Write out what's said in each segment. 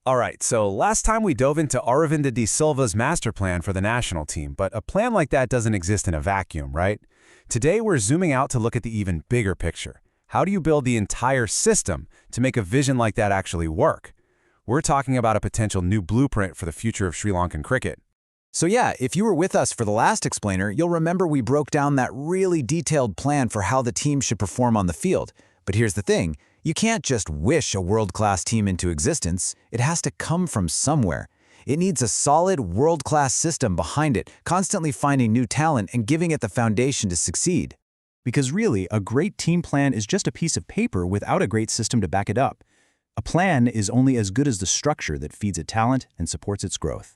All right, so last time we dove into Aravinda de Silva's master plan for the national team, but a plan like that doesn't exist in a vacuum, right? Today we're zooming out to look at the even bigger picture. How do you build the entire system to make a vision like that actually work? We're talking about a potential new blueprint for the future of Sri Lankan cricket. So yeah, if you were with us for the last explainer, you'll remember we broke down that really detailed plan for how the team should perform on the field. But here's the thing, you can't just wish a world-class team into existence. It has to come from somewhere. It needs a solid, world-class system behind it, constantly finding new talent and giving it the foundation to succeed. Because really, a great team plan is just a piece of paper without a great system to back it up. A plan is only as good as the structure that feeds it talent and supports its growth.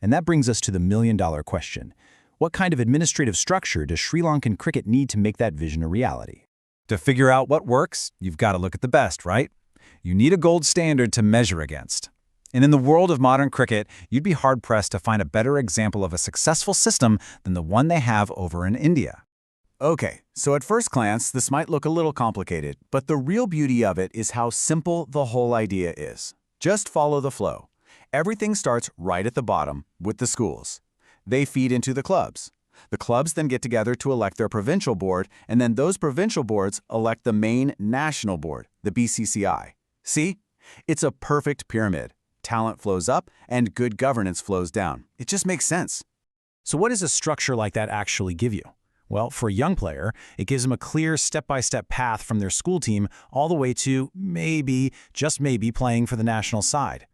And that brings us to the million-dollar question. What kind of administrative structure does Sri Lankan cricket need to make that vision a reality? To figure out what works, you've got to look at the best, right? You need a gold standard to measure against. And in the world of modern cricket, you'd be hard-pressed to find a better example of a successful system than the one they have over in India. Okay, so at first glance, this might look a little complicated, but the real beauty of it is how simple the whole idea is. Just follow the flow. Everything starts right at the bottom with the schools. They feed into the clubs. The clubs then get together to elect their provincial board, and then those provincial boards elect the main national board, the BCCI. See? It's a perfect pyramid. Talent flows up, and good governance flows down. It just makes sense. So what does a structure like that actually give you? Well, for a young player, it gives them a clear step-by-step path from their school team all the way to maybe, just maybe, playing for the national side.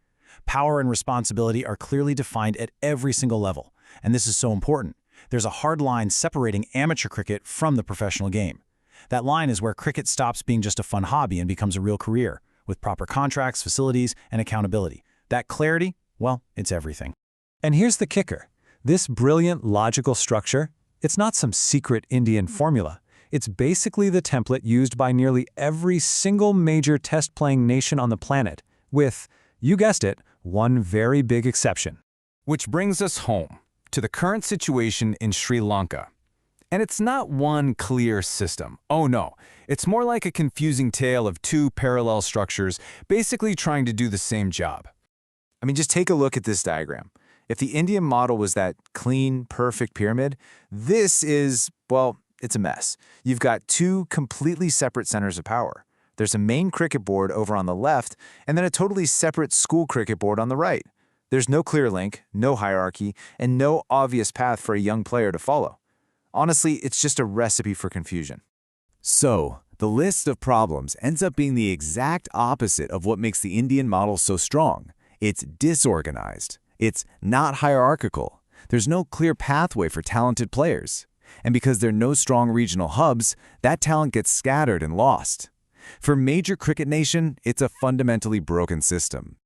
Power and responsibility are clearly defined at every single level, and this is so important. There's a hard line separating amateur cricket from the professional game. That line is where cricket stops being just a fun hobby and becomes a real career, with proper contracts, facilities, and accountability. That clarity, well, it's everything. And here's the kicker. This brilliant logical structure, it's not some secret Indian formula. It's basically the template used by nearly every single major test-playing nation on the planet, with, you guessed it, one very big exception. Which brings us home to the current situation in Sri Lanka. And it's not one clear system. Oh no, it's more like a confusing tale of two parallel structures basically trying to do the same job. I mean, just take a look at this diagram. If the Indian model was that clean, perfect pyramid, this is, well, it's a mess. You've got two completely separate centers of power. There's a main cricket board over on the left, and then a totally separate school cricket board on the right. There's no clear link, no hierarchy, and no obvious path for a young player to follow. Honestly, it's just a recipe for confusion. So, the list of problems ends up being the exact opposite of what makes the Indian model so strong. It's disorganized. It's not hierarchical. There's no clear pathway for talented players. And because there are no strong regional hubs, that talent gets scattered and lost. For major cricket nation, it's a fundamentally broken system.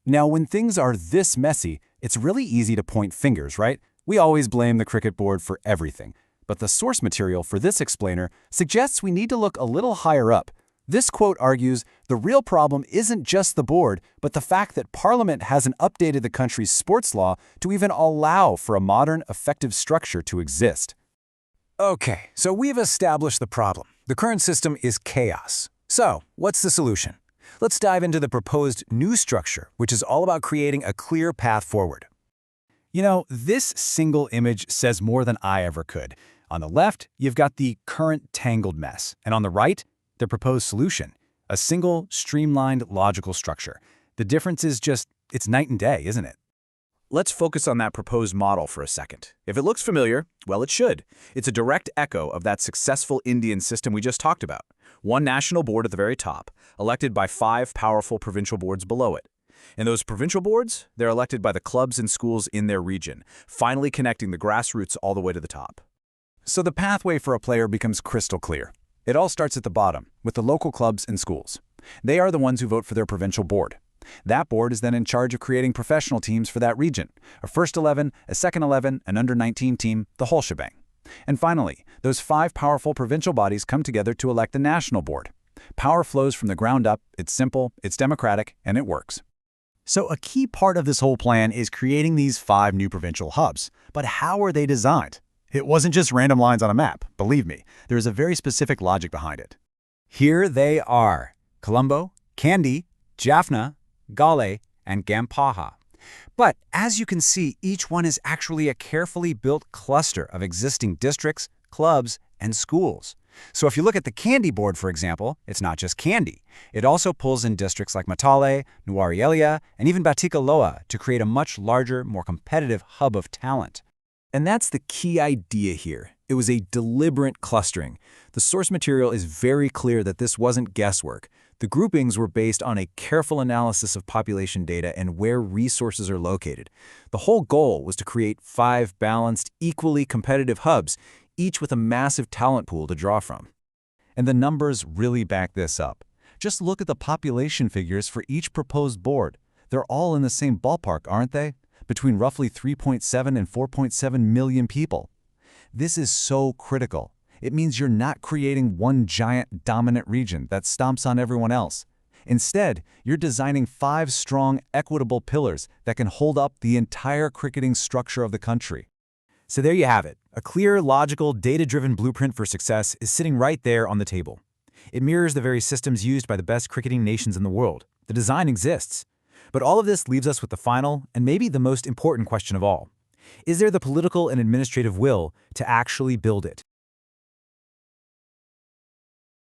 Now, when things are this messy, it's really easy to point fingers, right? We always blame the cricket board for everything. But the source material for this explainer suggests we need to look a little higher up. This quote argues, the real problem isn't just the board, but the fact that Parliament hasn't updated the country's sports law to even allow for a modern, effective structure to exist. Okay, so we've established the problem. The current system is chaos. So, what's the solution? Let's dive into the proposed new structure, which is all about creating a clear path forward. You know, this single image says more than I ever could. On the left, you've got the current tangled mess, and on the right, the proposed solution, a single, streamlined, logical structure. The difference is just, it's night and day, isn't it? Let's focus on that proposed model for a second. If it looks familiar, well, it should. It's a direct echo of that successful Indian system we just talked about. One national board at the very top, elected by 5 powerful provincial boards below it. And those provincial boards, they're elected by the clubs and schools in their region, finally connecting the grassroots all the way to the top. So the pathway for a player becomes crystal clear. It all starts at the bottom, with the local clubs and schools. They are the ones who vote for their provincial board. That board is then in charge of creating professional teams for that region, a first 11, a second 11, an under-19 team, the whole shebang. And finally, those 5 powerful provincial bodies come together to elect the national board. Power flows from the ground up, it's simple, it's democratic, and it works. So a key part of this whole plan is creating these 5 new provincial hubs. But how are they designed? It wasn't just random lines on a map, believe me. There is a very specific logic behind it. Here they are: Colombo, Kandy, Jaffna, Gale, and Gampaha. But as you can see, each one is actually a carefully built cluster of existing districts, clubs, and schools. So if you look at the Kandy board, for example, it's not just Kandy. It also pulls in districts like Matale, Nuwari and even Batticaloa to create a much larger, more competitive hub of talent. And that's the key idea here. It was a deliberate clustering. The source material is very clear that this wasn't guesswork. The groupings were based on a careful analysis of population data and where resources are located. The whole goal was to create 5 balanced, equally competitive hubs, each with a massive talent pool to draw from. And the numbers really back this up. Just look at the population figures for each proposed board. They're all in the same ballpark, aren't they? Between roughly 3.7 and 4.7 million people. This is so critical. It means you're not creating one giant dominant region that stomps on everyone else. Instead, you're designing 5 strong, equitable pillars that can hold up the entire cricketing structure of the country. So there you have it. A clear, logical, data-driven blueprint for success is sitting right there on the table. It mirrors the very systems used by the best cricketing nations in the world. The design exists. But all of this leaves us with the final, and maybe the most important question of all. Is there the political and administrative will to actually build it?